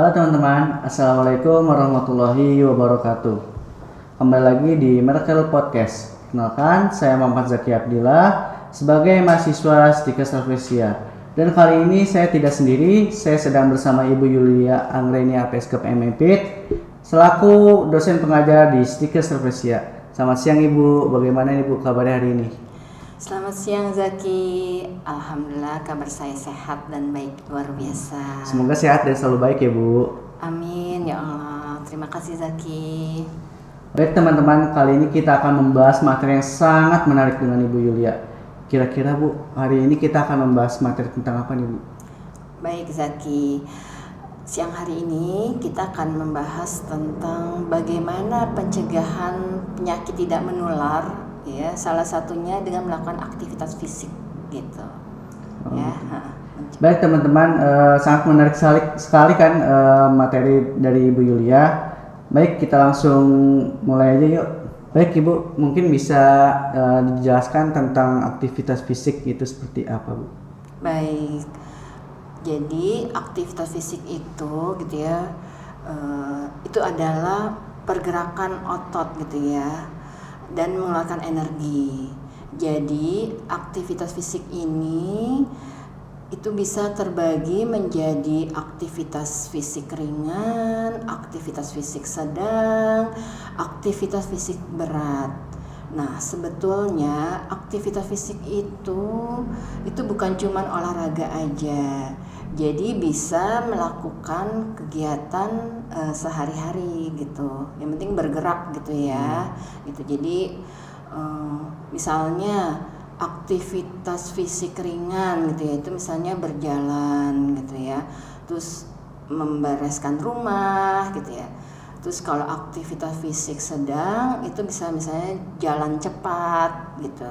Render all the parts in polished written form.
Halo teman-teman, Assalamualaikum warahmatullahi wabarakatuh. Kembali lagi di Merkel Podcast. Kenalkan, saya Muhammad Zaki Abdillah sebagai mahasiswa Stikes Helvetia. Dan kali ini saya tidak sendiri, saya sedang bersama Ibu Yulia Anggrenia Peskep MPit selaku dosen pengajar di Stikes Helvetia. Selamat siang Ibu, bagaimana Ibu kabarnya hari ini? Selamat siang Zaki, Alhamdulillah kabar saya sehat dan baik, luar biasa. Semoga sehat dan selalu baik ya Bu. Amin ya Allah, terima kasih Zaki. Baik teman-teman, kali ini kita akan membahas materi yang sangat menarik dengan Ibu Yulia. Kira-kira Bu, hari ini kita akan membahas materi tentang apa nih Bu? Baik Zaki, siang hari ini kita akan membahas tentang bagaimana pencegahan penyakit tidak menular, ya, salah satunya dengan melakukan aktivitas fisik gitu. Ya. Baik teman-teman, sangat menarik sekali kan materi dari Ibu Yulia. Baik, kita langsung mulai aja yuk. Baik Ibu, mungkin bisa dijelaskan tentang aktivitas fisik itu seperti apa Bu? Baik, jadi aktivitas fisik itu gitu ya, itu adalah pergerakan otot gitu ya, dan mengeluarkan energi. Jadi aktivitas fisik ini itu bisa terbagi menjadi aktivitas fisik ringan, aktivitas fisik sedang, aktivitas fisik berat. Nah, sebetulnya aktivitas fisik itu bukan cuma olahraga aja. Jadi bisa melakukan kegiatan sehari-hari gitu. Yang penting bergerak gitu ya. Gitu. Jadi misalnya aktivitas fisik ringan gitu ya, itu misalnya berjalan gitu ya, terus membereskan rumah gitu ya. Terus kalau aktivitas fisik sedang itu bisa misalnya jalan cepat gitu.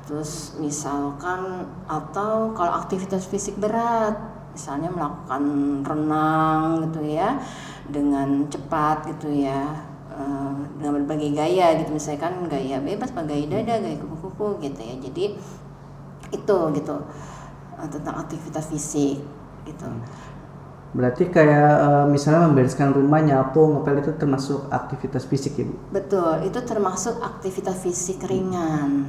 Terus misalkan, atau kalau aktivitas fisik berat misalnya melakukan renang gitu ya dengan cepat gitu ya, dengan berbagai gaya gitu, misalnya kan gaya bebas, gaya dada, gaya kupu-kupu gitu ya. Jadi itu gitu tentang aktivitas fisik gitu. Berarti kayak misalnya membereskan rumah, nyapu, ngepel itu termasuk aktivitas fisik ya Bu? Betul, itu termasuk aktivitas fisik ringan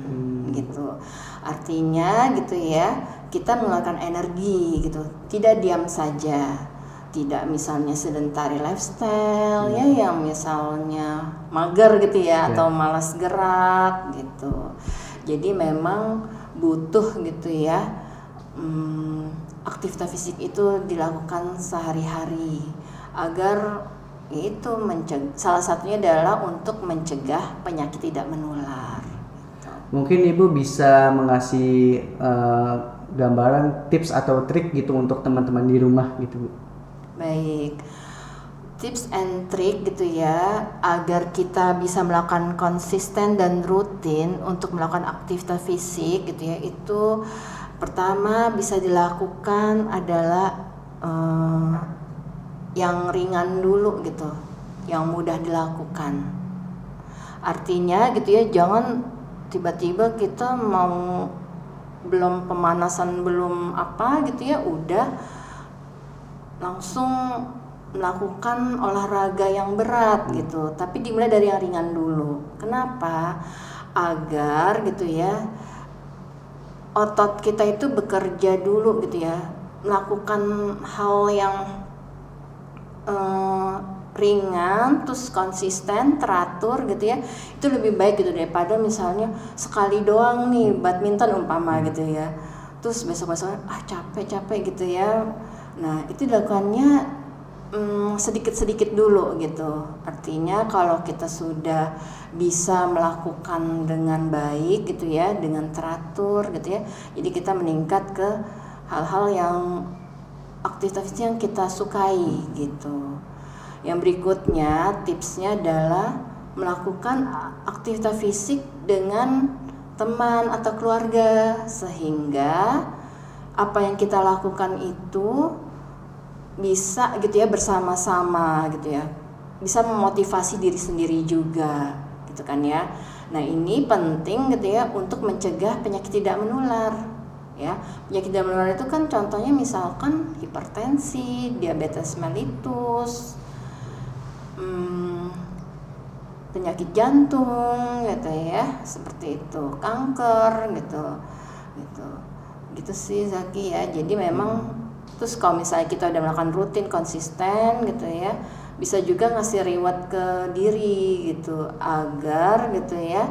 gitu. Artinya gitu ya, kita mengeluarkan energi gitu, tidak diam saja. Tidak misalnya sedentary lifestyle ya, yang misalnya mager gitu ya, atau malas gerak gitu. Jadi memang butuh gitu ya, aktivitas fisik itu dilakukan sehari-hari agar itu salah satunya adalah untuk mencegah penyakit tidak menular gitu. Mungkin Ibu bisa mengasih gambaran tips atau trik gitu untuk teman-teman di rumah gitu Bu? Baik, tips and trick gitu ya, agar kita bisa melakukan konsisten dan rutin untuk melakukan aktivitas fisik gitu ya. Itu pertama bisa dilakukan adalah yang ringan dulu gitu, yang mudah dilakukan. Artinya gitu ya, jangan tiba-tiba kita mau belum pemanasan, belum apa gitu ya, udah langsung melakukan olahraga yang berat gitu. Tapi dimulai dari yang ringan dulu. Kenapa? Agar gitu ya, otot kita itu bekerja dulu gitu ya, melakukan hal yang ringan, terus konsisten, teratur gitu ya. Itu lebih baik gitu daripada misalnya sekali doang nih badminton umpama gitu ya, terus besok-besok capek gitu ya. Nah, itu dilakukannya sedikit-sedikit dulu gitu. Artinya kalau kita sudah bisa melakukan dengan baik gitu ya, dengan teratur gitu ya, jadi kita meningkat ke hal-hal yang aktivitas yang kita sukai gitu. Yang berikutnya tipsnya adalah melakukan aktivitas fisik dengan teman atau keluarga, sehingga apa yang kita lakukan itu bisa gitu ya bersama-sama gitu ya, bisa memotivasi diri sendiri juga gitu kan ya. Nah, ini penting gitu ya untuk mencegah penyakit tidak menular ya. Penyakit tidak menular itu kan contohnya misalkan hipertensi, diabetes mellitus, penyakit jantung gitu ya, seperti itu, kanker gitu sih Zaki ya. Jadi memang terus kalau misalnya kita udah melakukan rutin konsisten gitu ya, bisa juga ngasih reward ke diri gitu agar gitu ya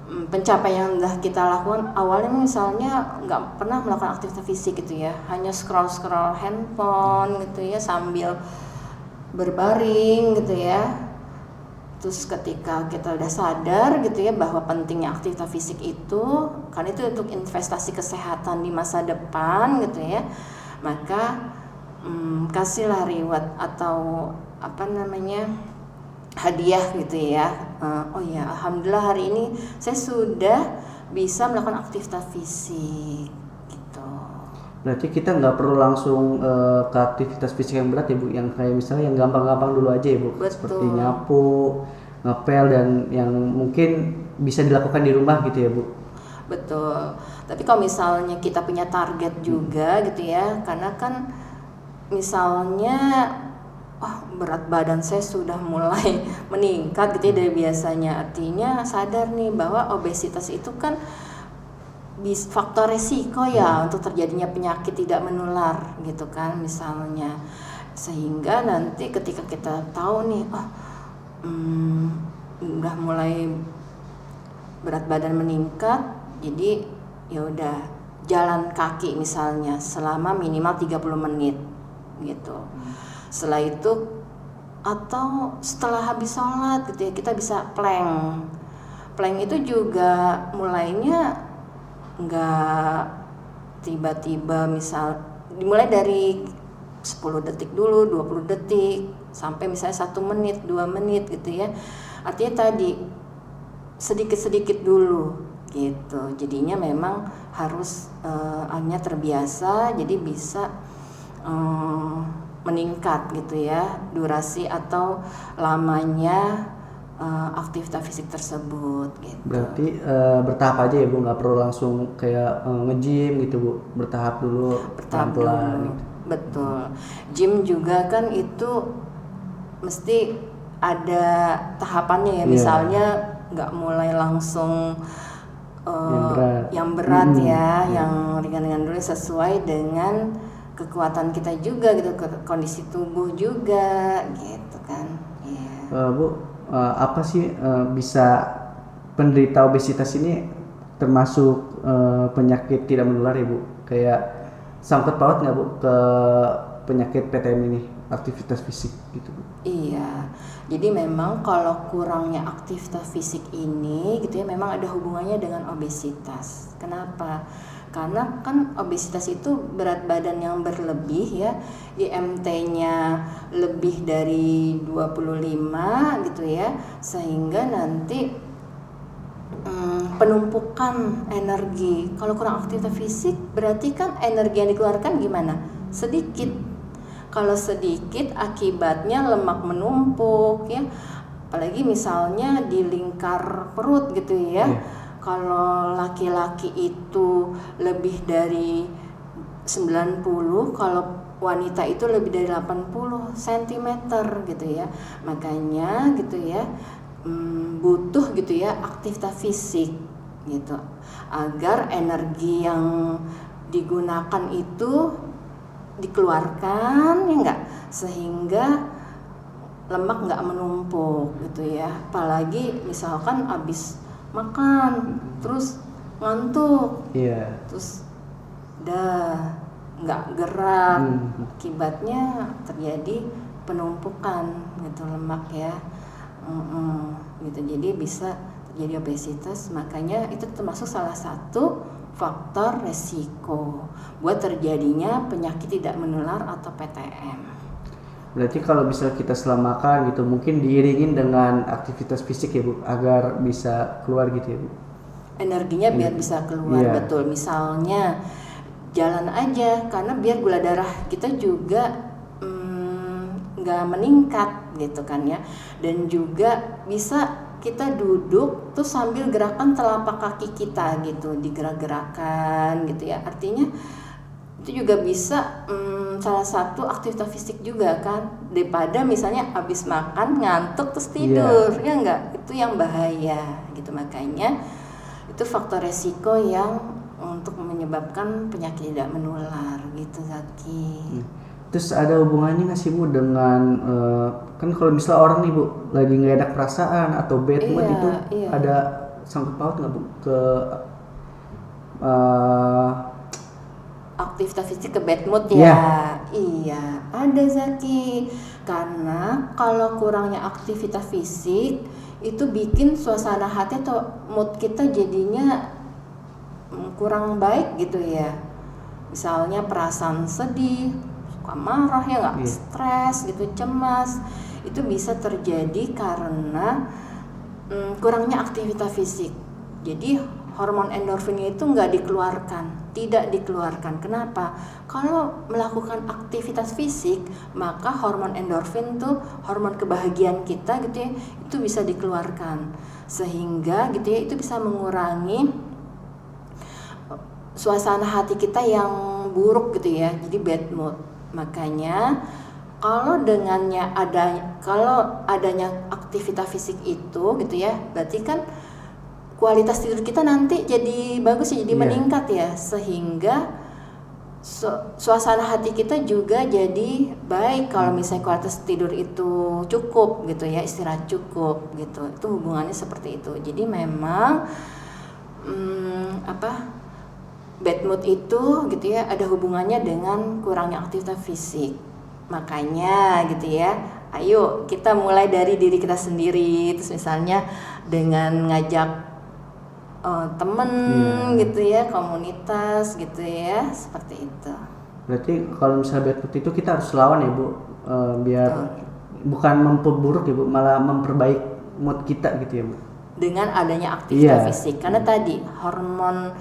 pencapaian yang udah kita lakukan awalnya misalnya nggak pernah melakukan aktivitas fisik gitu ya, hanya scroll handphone gitu ya sambil berbaring gitu ya. Terus ketika kita udah sadar gitu ya bahwa pentingnya aktivitas fisik itu karena itu untuk investasi kesehatan di masa depan gitu ya, maka kasihlah reward atau hadiah gitu ya. Oh ya, alhamdulillah hari ini saya sudah bisa melakukan aktivitas fisik gitu. Berarti kita nggak perlu langsung ke aktivitas fisik yang berat ya Bu, yang kayak misalnya yang gampang-gampang dulu aja ya Bu. Betul. Seperti nyapu, ngepel, dan yang mungkin bisa dilakukan di rumah gitu ya Bu. Betul. Tapi kalau misalnya kita punya target juga gitu ya, karena kan misalnya berat badan saya sudah mulai meningkat gitu ya dari biasanya, artinya sadar nih bahwa obesitas itu kan faktor resiko ya untuk terjadinya penyakit tidak menular gitu kan misalnya, sehingga nanti ketika kita tahu nih udah mulai berat badan meningkat, jadi ya udah jalan kaki misalnya selama minimal 30 menit gitu. Setelah itu atau setelah habis sholat gitu ya kita bisa plank itu juga mulainya nggak tiba-tiba, misal dimulai dari 10 detik dulu, 20 detik sampai misalnya 1 menit, 2 menit gitu ya. Artinya tadi sedikit-sedikit dulu gitu. Jadinya memang harus hanya terbiasa, jadi bisa meningkat gitu ya durasi atau lamanya aktivitas fisik tersebut gitu. Berarti bertahap aja ya Bu, nggak perlu langsung kayak nge-gym gitu Bu, bertahap dulu, pelan-pelan gitu. Betul. Gym juga kan itu mesti ada tahapannya ya, misalnya nggak mulai langsung yang berat ya, yang ringan-ringan dulu sesuai dengan kekuatan kita juga gitu, kondisi tubuh juga gitu kan. Bu, apa sih bisa penderita obesitas ini termasuk penyakit tidak menular ya Bu? Kayak sangkut paut nggak Bu ke penyakit PTM ini, aktivitas fisik gitu Bu? Iya, jadi memang kalau kurangnya aktivitas fisik ini gitu ya memang ada hubungannya dengan obesitas. Kenapa? Karena kan obesitas itu berat badan yang berlebih ya, IMT-nya lebih dari 25 gitu ya, sehingga nanti penumpukan energi. Kalau kurang aktivitas fisik berarti kan energi yang dikeluarkan gimana? Sedikit. Kalau sedikit akibatnya lemak menumpuk ya, apalagi misalnya di lingkar perut gitu ya. Kalau laki-laki itu lebih dari 90, kalau wanita itu lebih dari 80 cm gitu ya. Makanya gitu ya butuh gitu ya aktivitas fisik gitu agar energi yang digunakan itu dikeluarkan ya enggak, sehingga lemak enggak menumpuk gitu ya. Apalagi misalkan habis makan terus ngantuk, terus udah nggak gerak, akibatnya terjadi penumpukan gitu lemak ya, gitu. Jadi bisa terjadi obesitas. Makanya itu termasuk salah satu faktor resiko buat terjadinya penyakit tidak menular atau PTM. Berarti kalau bisa kita setelah makan gitu mungkin diiringin dengan aktivitas fisik ya Bu, agar bisa keluar gitu ya Bu, energinya biar bisa keluar. Betul, misalnya jalan aja, karena biar gula darah kita juga nggak meningkat gitu kan ya, dan juga bisa kita duduk tuh sambil gerakan telapak kaki kita gitu, digerak-gerakan gitu ya. Artinya itu juga bisa salah satu aktivitas fisik juga kan, daripada misalnya habis makan ngantuk terus tidur, ya enggak, itu yang bahaya gitu. Makanya itu faktor resiko yang untuk menyebabkan penyakit tidak menular gitu, Zaki. Terus ada hubungannya nggak sih Bu dengan kan kalau misalnya orang nih Bu lagi nggak enak perasaan atau bad mood Iya, itu iya. ada sangkut paut nggak Bu ke eh, Aktivitas fisik ke bad mood Iya. ya? Iya, ada Zaki. Karena kalau kurangnya aktivitas fisik itu bikin suasana hati atau mood kita jadinya kurang baik gitu ya. Misalnya perasaan sedih, suka marah ya nggak, Iya. stres gitu, cemas, itu bisa terjadi karena kurangnya aktivitas fisik. Jadi hormon endorfinnya itu nggak dikeluarkan, tidak dikeluarkan. Kenapa? Kalau melakukan aktivitas fisik, maka hormon endorfin tuh hormon kebahagiaan kita gitu ya, itu bisa dikeluarkan, sehingga gitu ya itu bisa mengurangi suasana hati kita yang buruk gitu ya, jadi bad mood. Makanya kalau adanya aktivitas fisik itu gitu ya, berarti kan kualitas tidur kita nanti jadi bagus ya, jadi Iya. meningkat ya, sehingga suasana hati kita juga jadi baik kalau misalnya kualitas tidur itu cukup gitu ya, istirahat cukup gitu. Itu hubungannya seperti itu. Jadi memang bad mood itu gitu ya ada hubungannya dengan kurangnya aktivitas fisik. Makanya gitu ya, ayo kita mulai dari diri kita sendiri. Terus misalnya dengan ngajak temen gitu ya, komunitas gitu ya, seperti itu. berarti kalau misalnya bad mood itu kita harus lawan ya Bu, biar bukan memperburuk ya Bu, malah memperbaik mood kita gitu ya Bu. Dengan adanya aktivitas Iya. fisik, karena tadi hormon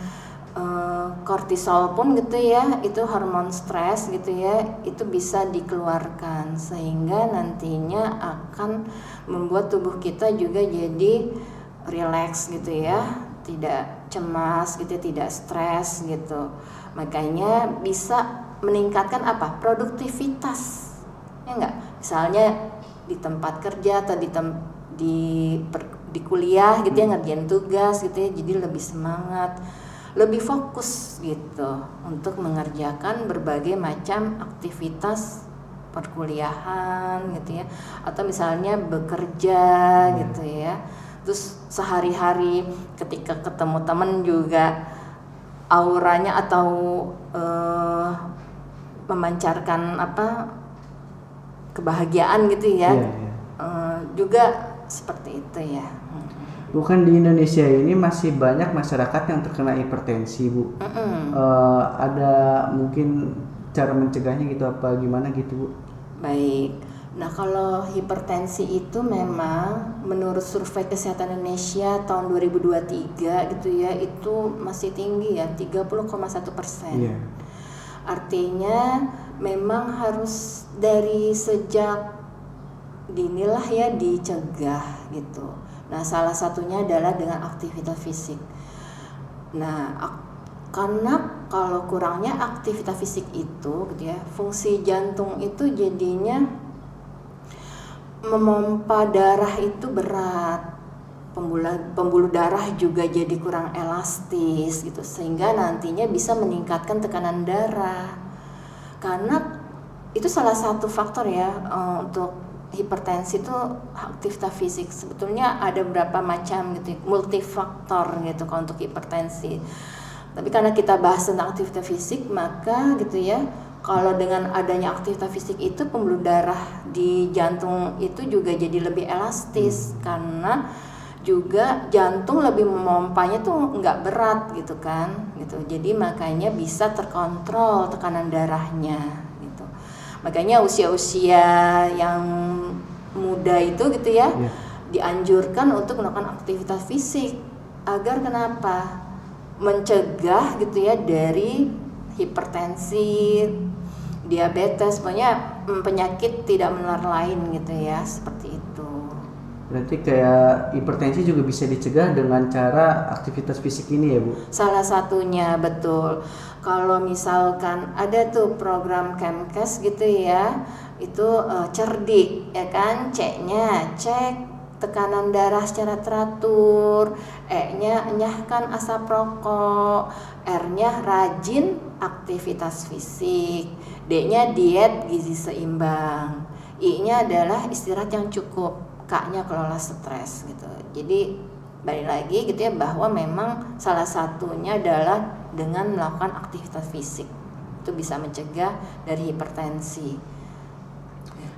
kortisol pun gitu ya, itu hormon stres gitu ya, itu bisa dikeluarkan sehingga nantinya akan membuat tubuh kita juga jadi rileks gitu ya, tidak cemas gitu, tidak stres gitu. Makanya bisa meningkatkan apa? Produktivitas, ya enggak? Misalnya di tempat kerja atau di kuliah gitu ya, ngerjain tugas gitu ya, jadi lebih semangat, lebih fokus gitu untuk mengerjakan berbagai macam aktivitas perkuliahan gitu ya, atau misalnya bekerja gitu ya. Terus sehari-hari ketika ketemu temen juga auranya atau memancarkan kebahagiaan gitu ya. Juga seperti itu ya. Bukan di Indonesia ini masih banyak masyarakat yang terkena hipertensi Bu. Ada mungkin cara mencegahnya gitu apa gimana gitu Bu? Baik. Nah kalau hipertensi itu memang menurut survei kesehatan Indonesia tahun 2023 gitu ya, itu masih tinggi ya, 30,1%. Iya. Artinya memang harus dari sejak dinilah ya dicegah gitu. Nah salah satunya adalah dengan aktivitas fisik. Nah karena kalau kurangnya aktivitas fisik itu gitu ya, fungsi jantung itu jadinya memompa darah itu berat, pembuluh darah juga jadi kurang elastis gitu, sehingga nantinya bisa meningkatkan tekanan darah. Karena itu salah satu faktor ya untuk hipertensi itu aktivitas fisik. Sebetulnya ada beberapa macam gitu, multifaktor gitu kalau untuk hipertensi. Tapi karena kita bahas tentang aktivitas fisik, maka gitu ya, kalau dengan adanya aktivitas fisik itu pembuluh darah di jantung itu juga jadi lebih elastis, karena juga jantung lebih memompanya tuh nggak berat gitu kan gitu. Jadi makanya bisa terkontrol tekanan darahnya gitu. Makanya usia-usia yang muda itu gitu ya, dianjurkan untuk melakukan aktivitas fisik agar kenapa? Mencegah gitu ya dari hipertensi, diabetes, pokoknya penyakit tidak menular lain gitu ya, seperti itu. Berarti kayak hipertensi juga bisa dicegah dengan cara aktivitas fisik ini ya Bu? Salah satunya betul. Kalau misalkan ada tuh program Kemkes gitu ya, itu cerdik ya kan, C-nya cek tekanan darah secara teratur, E-nya enyahkan asap rokok, R-nya rajin aktivitas fisik, D-nya diet gizi seimbang, I-nya adalah istirahat yang cukup, K-nya kelola stres gitu. Jadi balik lagi gitu ya, bahwa memang salah satunya adalah dengan melakukan aktivitas fisik itu bisa mencegah dari hipertensi.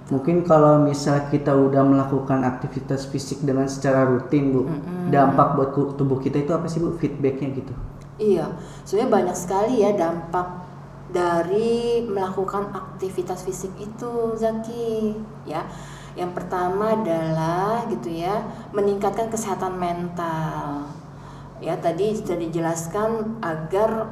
Mungkin kalau misal kita udah melakukan aktivitas fisik dengan secara rutin Bu, dampak buat tubuh kita itu apa sih Bu, feedbacknya gitu? Iya, sebenarnya banyak sekali ya dampak dari melakukan aktivitas fisik itu, Zaki. Ya, yang pertama adalah gitu ya, meningkatkan kesehatan mental. Ya, tadi sudah dijelaskan agar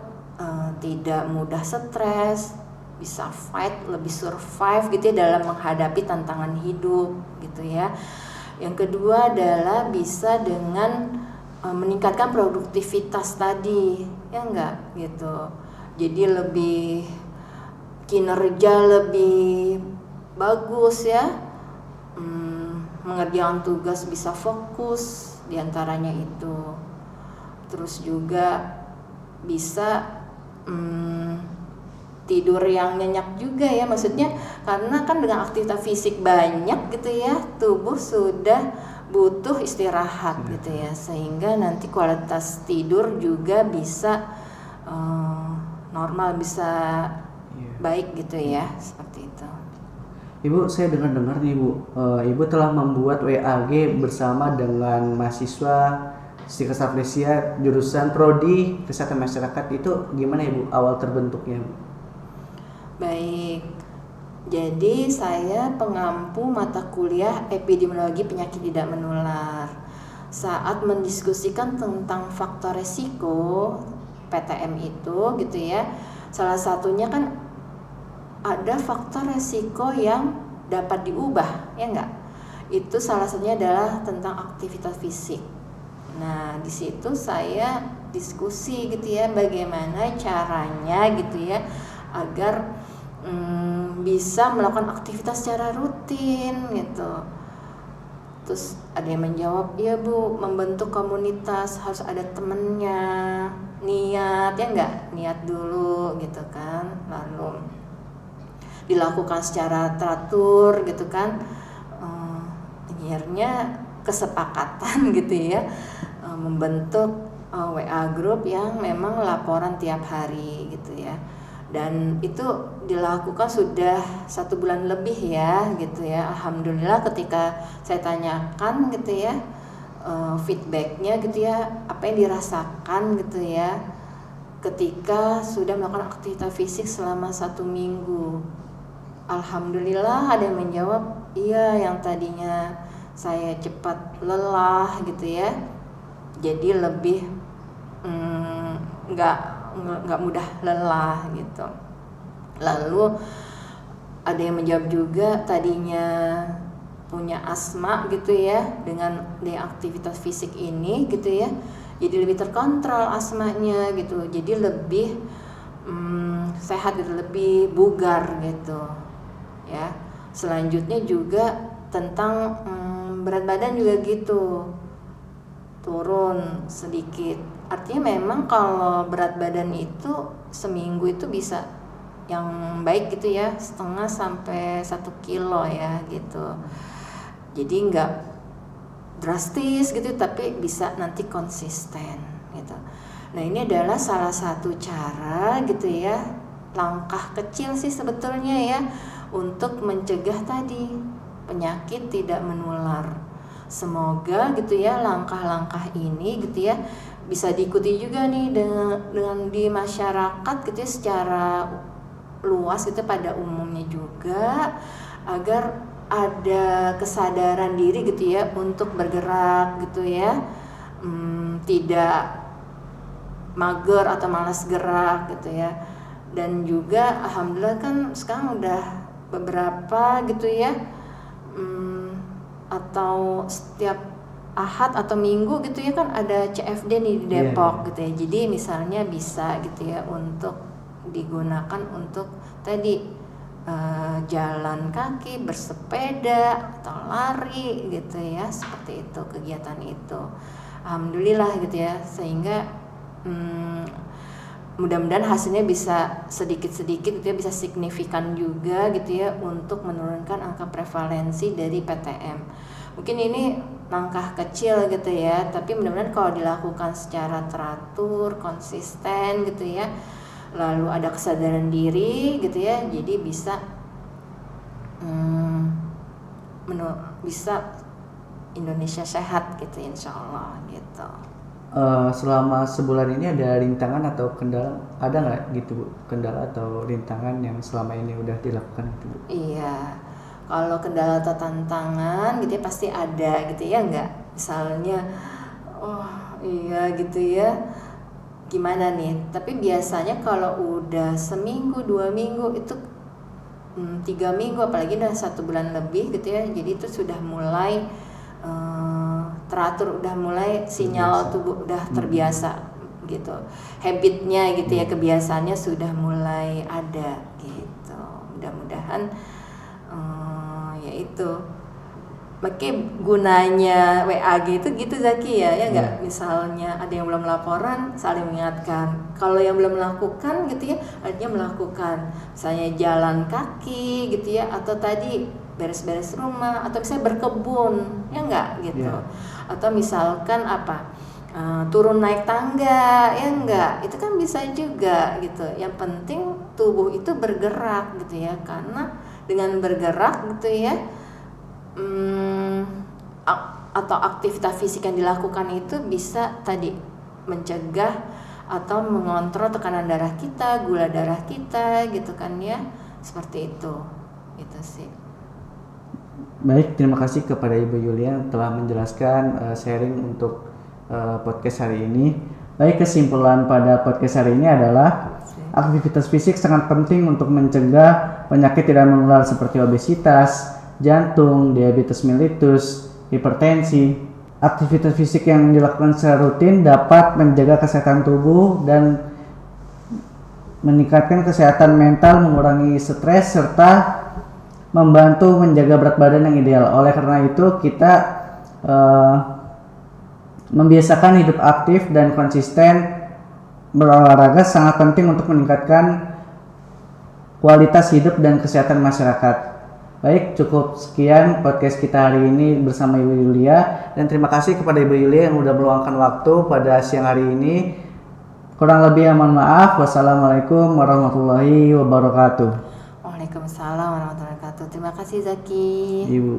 tidak mudah stres, bisa fight, lebih survive gitu ya dalam menghadapi tantangan hidup gitu ya. Yang kedua adalah bisa dengan meningkatkan produktivitas tadi, ya enggak gitu. Jadi lebih kinerja lebih bagus ya, mengerjakan tugas bisa fokus diantaranya itu. Terus juga bisa tidur yang nyenyak juga ya, maksudnya karena kan dengan aktivitas fisik banyak gitu ya, tubuh sudah butuh istirahat gitu ya, sehingga nanti kualitas tidur juga bisa normal, bisa baik gitu ya, seperti itu. Ibu, saya dengar-dengar nih Bu, Ibu telah membuat WAG bersama dengan mahasiswa Psikosaflesia jurusan Prodi Kesehatan Masyarakat. Itu gimana Ibu awal terbentuknya Bu? Baik, jadi saya pengampu mata kuliah epidemiologi penyakit tidak menular. Saat mendiskusikan tentang faktor resiko PTM itu gitu ya, salah satunya kan ada faktor resiko yang dapat diubah, ya enggak? Itu salah satunya adalah tentang aktivitas fisik. Nah, di situ saya diskusi gitu ya, bagaimana caranya gitu ya agar bisa melakukan aktivitas secara rutin gitu. Terus ada yang menjawab, iya Bu, membentuk komunitas harus ada temennya, niat ya enggak, niat dulu gitu kan, lalu dilakukan secara teratur gitu kan. Akhirnya kesepakatan gitu ya, membentuk WA group yang memang laporan tiap hari gitu ya. Dan itu dilakukan sudah 1 bulan lebih ya gitu ya. Alhamdulillah ketika saya tanyakan gitu ya, feedbacknya gitu ya, apa yang dirasakan gitu ya ketika sudah melakukan aktivitas fisik selama 1 minggu. Alhamdulillah ada yang menjawab, iya, yang tadinya saya cepat lelah gitu ya, jadi lebih nggak mudah lelah gitu. Lalu ada yang menjawab juga tadinya punya asma gitu ya, dengan aktivitas fisik ini gitu ya, jadi lebih terkontrol asmanya gitu, jadi lebih sehat gitu, lebih bugar gitu ya. Selanjutnya juga tentang berat badan juga gitu, turun sedikit. Artinya memang kalau berat badan itu seminggu itu bisa yang baik gitu ya, 0,5 sampai 1 kilo ya gitu. Jadi nggak drastis gitu, tapi bisa nanti konsisten gitu. Nah, ini adalah salah satu cara gitu ya, langkah kecil sih sebetulnya ya, untuk mencegah tadi penyakit tidak menular. Semoga gitu ya langkah-langkah ini gitu ya bisa diikuti juga nih dengan di masyarakat gitu ya, secara luas gitu pada umumnya juga, agar ada kesadaran diri gitu ya untuk bergerak gitu ya, tidak mager atau malas gerak gitu ya. Dan juga alhamdulillah kan sekarang udah beberapa gitu ya atau setiap Ahad atau Minggu gitu ya kan ada CFD nih di Depok gitu ya. Jadi misalnya bisa gitu ya untuk digunakan untuk tadi jalan kaki, bersepeda atau lari gitu ya, seperti itu kegiatan itu. Alhamdulillah gitu ya, sehingga mudah-mudahan hasilnya bisa sedikit-sedikit gitu ya, bisa signifikan juga gitu ya untuk menurunkan angka prevalensi dari PTM. Mungkin ini langkah kecil gitu ya, tapi mudah-mudahan kalau dilakukan secara teratur, konsisten gitu ya, lalu ada kesadaran diri gitu ya, jadi bisa bisa Indonesia sehat gitu insya Allah gitu. Selama sebulan ini ada rintangan atau kendala, ada nggak gitu Bu, kendala atau rintangan yang selama ini udah dilakukan gitu Bu? Iya, kalau kendala atau tantangan gitu ya pasti ada gitu ya, nggak misalnya oh iya gitu ya gimana nih, tapi biasanya kalau udah seminggu 2 minggu itu 3 minggu apalagi udah 1 bulan lebih gitu ya, jadi itu sudah mulai teratur, udah mulai sinyal tubuh udah terbiasa gitu, habitnya gitu ya, kebiasaannya sudah mulai ada gitu. Mudah-mudahan yaitu makanya gunanya WAG itu gitu Zaki ya nggak, misalnya ada yang belum laporan saling mengingatkan, kalau yang belum melakukan gitu ya artinya melakukan, misalnya jalan kaki gitu ya, atau tadi beres-beres rumah, atau misalnya berkebun ya nggak gitu, atau misalkan apa turun naik tangga ya enggak, itu kan bisa juga gitu. Yang penting tubuh itu bergerak gitu ya, karena dengan bergerak gitu ya atau aktivitas fisik yang dilakukan itu bisa tadi mencegah atau mengontrol tekanan darah kita, gula darah kita gitu kan ya, seperti itu gitu sih. Baik, terima kasih kepada Ibu Yulia yang telah menjelaskan sharing untuk podcast hari ini. Baik, kesimpulan pada podcast hari ini adalah aktivitas fisik sangat penting untuk mencegah penyakit tidak menular seperti obesitas, jantung, diabetes mellitus, hipertensi. Aktivitas fisik yang dilakukan secara rutin dapat menjaga kesehatan tubuh dan meningkatkan kesehatan mental, mengurangi stres, serta membantu menjaga berat badan yang ideal. Oleh karena itu, kita membiasakan hidup aktif dan konsisten berolahraga sangat penting untuk meningkatkan kualitas hidup dan kesehatan masyarakat. Baik, cukup sekian podcast kita hari ini bersama Ibu Yulia, dan terima kasih kepada Ibu Yulia yang sudah meluangkan waktu pada siang hari ini. Kurang lebih mohon maaf. Wassalamualaikum warahmatullahi wabarakatuh. Waalaikumsalam warahmatullahi wabarakatuh. Terima kasih Zaki. Ibu.